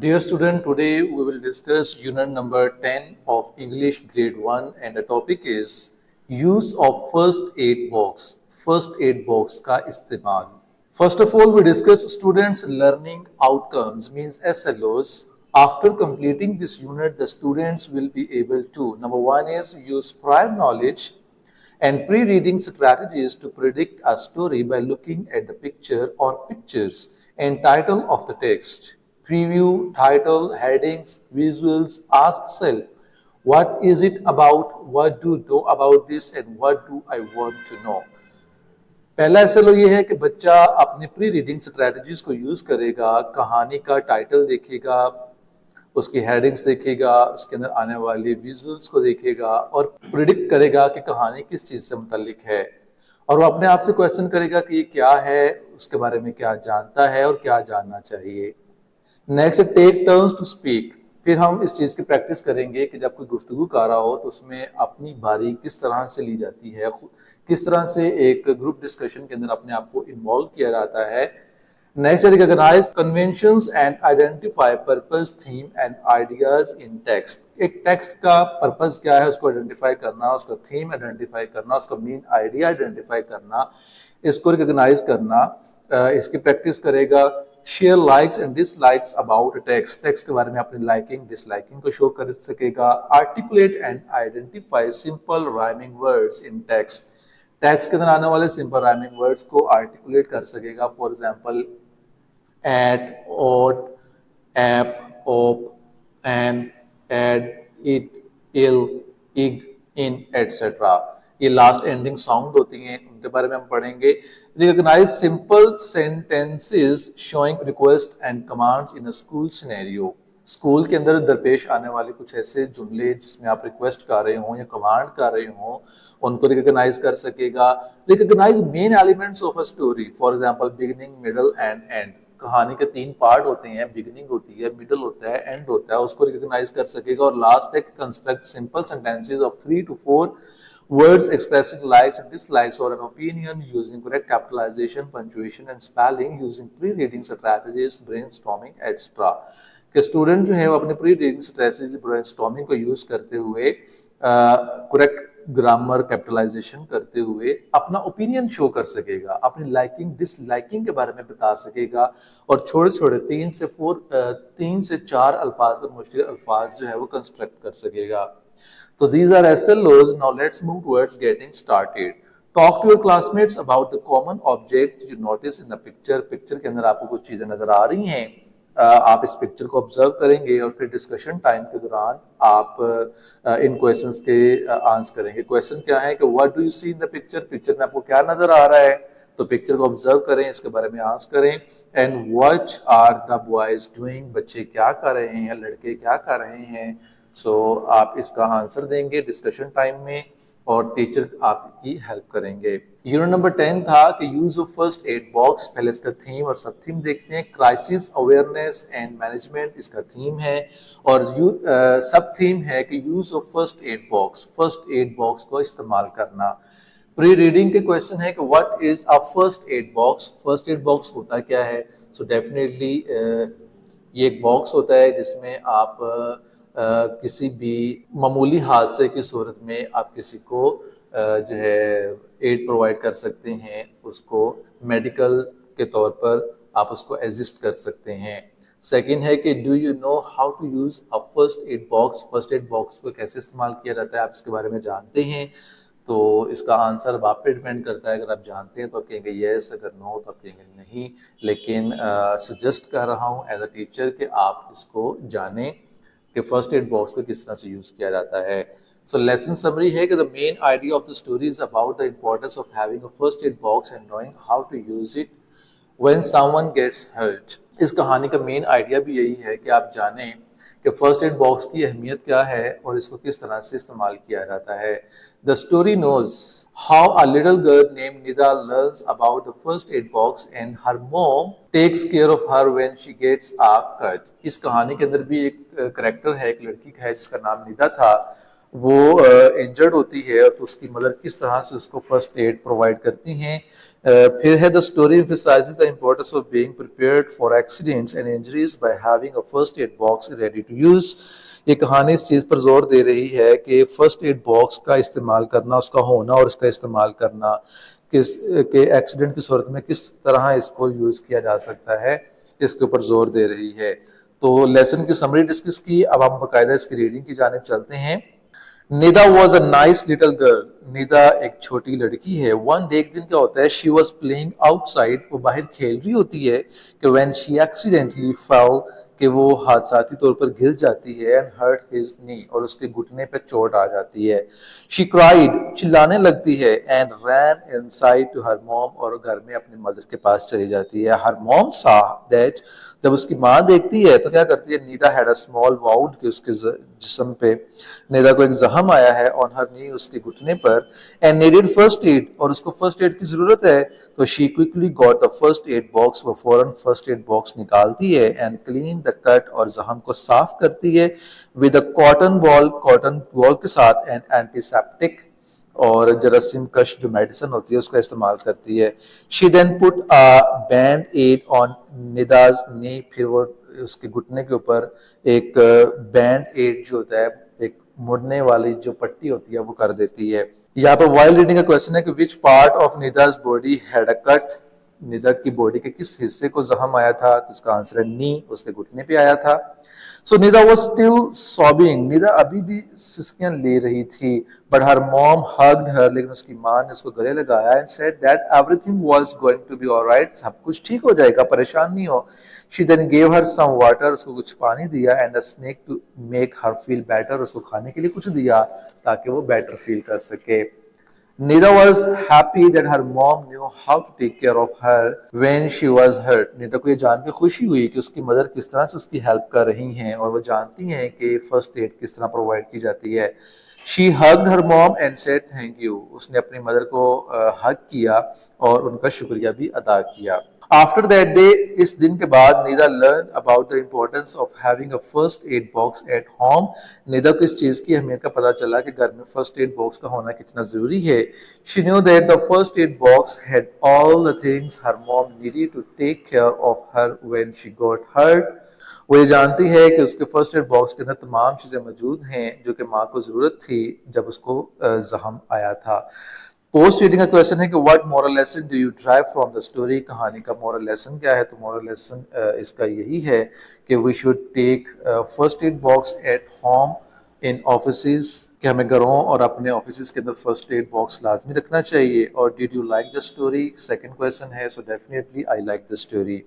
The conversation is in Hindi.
Dear student, today we will discuss unit number 10 of English grade 1 and the topic is use of first aid box. First aid box का इस्तेमाल. First of all, we discuss students learning outcomes means SLOs. After completing this unit, the students will be able to number 1 is use prior knowledge and pre-reading strategies to predict a story by looking at the picture or pictures and title of the text. Preview, title, headings, visuals, ask self, what is it about, what do you know about this and what do I want to know. पहला एसएलओ ये है कि बच्चा अपनी प्री रीडिंग स्ट्रेटजीज को यूज करेगा, कहानी का टाइटल देखेगा, उसकी हेडिंग्स देखेगा, उसके अंदर आने वाली विजुअल्स को देखेगा और प्रिडिक्ट करेगा कि कहानी किस चीज से मुतल्लिक है और वो अपने आप से क्वेश्चन करेगा कि ये क्या है, उसके बारे में क्या जानता है और क्या जानना चाहिए. Next, take turns to speak. फिर हम इस चीज की प्रैक्टिस करेंगे कि जब कोई गुफ्तगू कर रहा हो तो उसमें अपनी बारी किस तरह से ली जाती है, किस तरह से एक ग्रुप डिस्कशन के अंदर अपने आप को इन्वॉल्व किया जाता है. Next, recognise conventions and identify purpose, theme and ideas in text. एक टेक्स्ट का पर्पस क्या है उसको आइडेंटिफाई करना, उसका थीम आइडेंटिफाई करना, उसका मेन आइडिया आइडेंटिफाई करना, इसको रिकॉग्नाइज करना. इसकी प्रैक्टिस करेगा. Share likes and dislikes about text. Text के बारे में अपनी लाइकिंग डिसलाइकिंग को शो कर सकेगा. Articulate and identify simple rhyming words in text. Text के अंदर आने वाले सिंपल राइमिंग वर्ड्स को आर्टिकुलेट कर सकेगा. For example at, ot, ap, op, end, ed, it, ill, ig, in etcetera. ये लास्ट एंडिंग साउंड होती हैं, उनके बारे में हम पढ़ेंगे. Recognise simple sentences showing request and commands in a school scenario. School के अंदर दरपेश आने वाले कुछ ऐसे जुमले जिसमें आप रिक्वेस्ट कर रहे हो या कमांड कर रहे हो, उनको रिकॉग्नाइज कर सकेगा. Recognise main elements of a story. For example beginning, middle and end. कहानी के 3 पार्ट होते हैं, बिगिनिंग होती है, मिडल होता है, एंड होता है, उसको रिकॉग्नाइज कर सकेगा. और लास्ट है construct simple sentences of 3 to 4 words expressing likes and dislikes or an opinion using correct capitalization, punctuation and spelling using pre-reading strategies, brainstorming etc. कि स्टूडेंट जो है वो अपने प्री रीडिंग स्ट्रेटजी ब्रेनस्टॉर्मिंग को यूज करते हुए करेक्ट ग्रामर कैपिटलाइजेशन करते हुए अपना ओपिनियन शो कर सकेगा, अपनी लाइकिंग डिसलाइकिंग के बारे में बता सकेगा और छोटे छोटे 3 से 4 अल्फाज पर मुश्किल अल्फाज जो है वो कंस्ट्रक्ट कर सकेगा. So these are SLOs. Now let's move towards getting started. Talk to your classmates about the common objects you notice in the picture. Picture के अंदर आपको कुछ चीजें नजर आ रही हैं, आप इस पिक्चर को ऑब्जर्व करेंगे और फिर डिस्कशन टाइम के दौरान आप इन क्वेश्चंस के आंसर करेंगे. क्वेश्चन क्या है कि what do you see in the picture. Picture में आपको क्या नजर आ रहा है, तो पिक्चर को ऑब्जर्व करें, इसके बारे में आंसर करें. And what are the boys doing. बच्चे क्या कर रहे हैं, लड़के क्या कर रहे हैं. सो आप इसका आंसर देंगे डिस्कशन टाइम में और टीचर आपकी हेल्प करेंगे. यूनिट नंबर 10 था कि use of first aid box. पहले इसका थीम और सब थीम देखते हैं. क्राइसिस अवेयरनेस एंड मैनेजमेंट इसका थीम है और सब थीम है कि use of first aid box. First aid box को इस्तेमाल करना. प्री रीडिंग के क्वेश्चन है कि what is a first aid box. First aid box होता क्या है. सो डेफिनेटली ये एक बॉक्स होता है जिसमें आप किसी भी मामूली हादसे की सूरत में आप किसी को जो है एड प्रोवाइड कर सकते हैं, उसको मेडिकल के तौर पर आप उसको एग्जिस्ट कर सकते हैं. सेकंड है कि do you know how to use a first aid box. First aid box को कैसे इस्तेमाल किया जाता है, आप इसके बारे में जानते हैं. तो इसका आंसर अब आप पे डिपेंड करता है. अगर आप जानते हैं तो आप कहेंगे यस, अगर नो तो आप कहेंगे नहीं. लेकिन सजेस्ट कर रहा हूँ एज अ टीचर कि आप इसको जानें कि फर्स्ट एड बॉक्स को किस तरह से यूज किया जाता है. सो लेसन समरी है कि the main idea of the story is about the importance of having a first aid box and knowing how to use it when someone gets hurt. इस कहानी का मेन आइडिया भी यही है कि आप जानें कि फर्स्ट एड बॉक्स की अहमियत क्या है और इसको किस तरह से इस्तेमाल किया जाता है. The story knows how a little girl named Nida learns about the first aid box and her mom takes care of her when she gets a cut. इस कहानी के अंदर भी एक करेक्टर है, एक लड़की है जिसका नाम निदा था वो इंजर्ड होती है तो उसकी मदर किस तरह से उसको फर्स्ट एड प्रोवाइड करती हैं। फिर है the story emphasizes the importance of being prepared for accidents and injuries by having a first aid box ready to use. ये कहानी इस चीज़ पर जोर दे रही है कि फर्स्ट एड बॉक्स का इस्तेमाल करना, उसका होना और इसका इस्तेमाल करना किस के एक्सीडेंट की सूरत में किस तरह इसको यूज़ किया जा सकता है, इसके ऊपर जोर दे रही है। तो लेसन की समरी डिस्कस की, अब हम बाकायदा इसकी रीडिंग की जानिब चलते हैं। Nida was a nice little girl. Nida एक छोटी लड़की है। वन डे एक दिन क्या होता है, शी वॉज प्लेइंग आउटसाइड, वो बाहर खेल रही होती है कि व्हेन शी एक्सीडेंटली फेल, कि वो हादसाती तौर पर गिर जाती है एंड हर्ट हिज नी, और उसके घुटने पे चोट आ जाती है। शी क्राइड, चिल्लाने लगती है and ran inside to her mom, और घर में अपनी मदर के पास चली जाती है। हर मॉम सा दैट, जब उसकी माँ देखती है तो क्या करती है, नीडा हैड अ स्मॉल वाउंड, कि उसके जिस्म पे निदा को एक जख्म आया है, ऑन हर नी, उसके घुटने पर, एंड नीडेड फर्स्ट एड, और उसको फर्स्ट एड की जरूरत है। तो she quickly got the first aid box, वो फौरन फर्स्ट एड बॉक्स निकालती है एंड क्लीन द कट, और जख्म को साफ करती है विद अ कॉटन बॉल के साथ, एंड एंटीसेप्टिक, और जरासीम कश जो मेडिसिन होती है उसका इस्तेमाल करती है। She then put a band aid on Nida's knee, फिर वो उसके घुटने के ऊपर एक बैंड एड जो होता है, एक मुड़ने वाली जो पट्टी होती है वो कर देती है। यहाँ पर वाइल रीडिंग का क्वेश्चन है कि which part of Nida's body had a cut, Nida की बॉडी के किस हिस्से को जख्म आया था, तो उसका आंसर है नी, उसके घुटने पे आया था। So Nida was still sobbing, Nida अभी भी सिसकियां ले रही थी, but her mom hugged her, लेकिन उसकी माँ ने उसको गले लगाया and said that everything was going to be alright, सब कुछ ठीक हो जाएगा, परेशान नहीं हो। She then gave her some water, उसको कुछ पानी दिया, and a snack to make her feel better, उसको खाने के लिए कुछ दिया ताकि वो बेटर फील कर सके। Nida was happy that her mom knew how to take care of her when she was hurt. Nida को ये जान के खुशी हुई कि उसकी मदर किस तरह से उसकी हेल्प कर रही हैं, और वो जानती हैं कि फर्स्ट एड किस तरह प्रोवाइड की जाती है। She hugged her mom and said thank you. उसने अपनी मदर को हग किया और उनका शुक्रिया भी अदा किया। After that day, इस दिन के बाद Nida learned about the importance of having a first aid box at home. Nida को इस चीज की अहमियत का पता चला कि घर में फर्स्ट एड बॉक्स का होना कितना जरूरी है। She knew that the first aid box had all the things her mom needed to take care of her when she got hurt. वो ये जानती है कि उसके फर्स्ट एड बॉक्स के अंदर तमाम चीजें मौजूद हैं जो कि माँ को जरूरत थी जब उसको जख्म आया था। पोस्ट रीडिंग का क्वेश्चन है कि what moral lesson do you drive from the story, कहानी का मॉरल लेसन क्या है, तो मॉरल लेसन इसका यही है कि we should take first aid box at home in offices, कि हमें घरों और अपने ऑफिस के अंदर फर्स्ट एड बॉक्स लाजमी रखना चाहिए। और did you like the story, second question है, so definitely I like the story.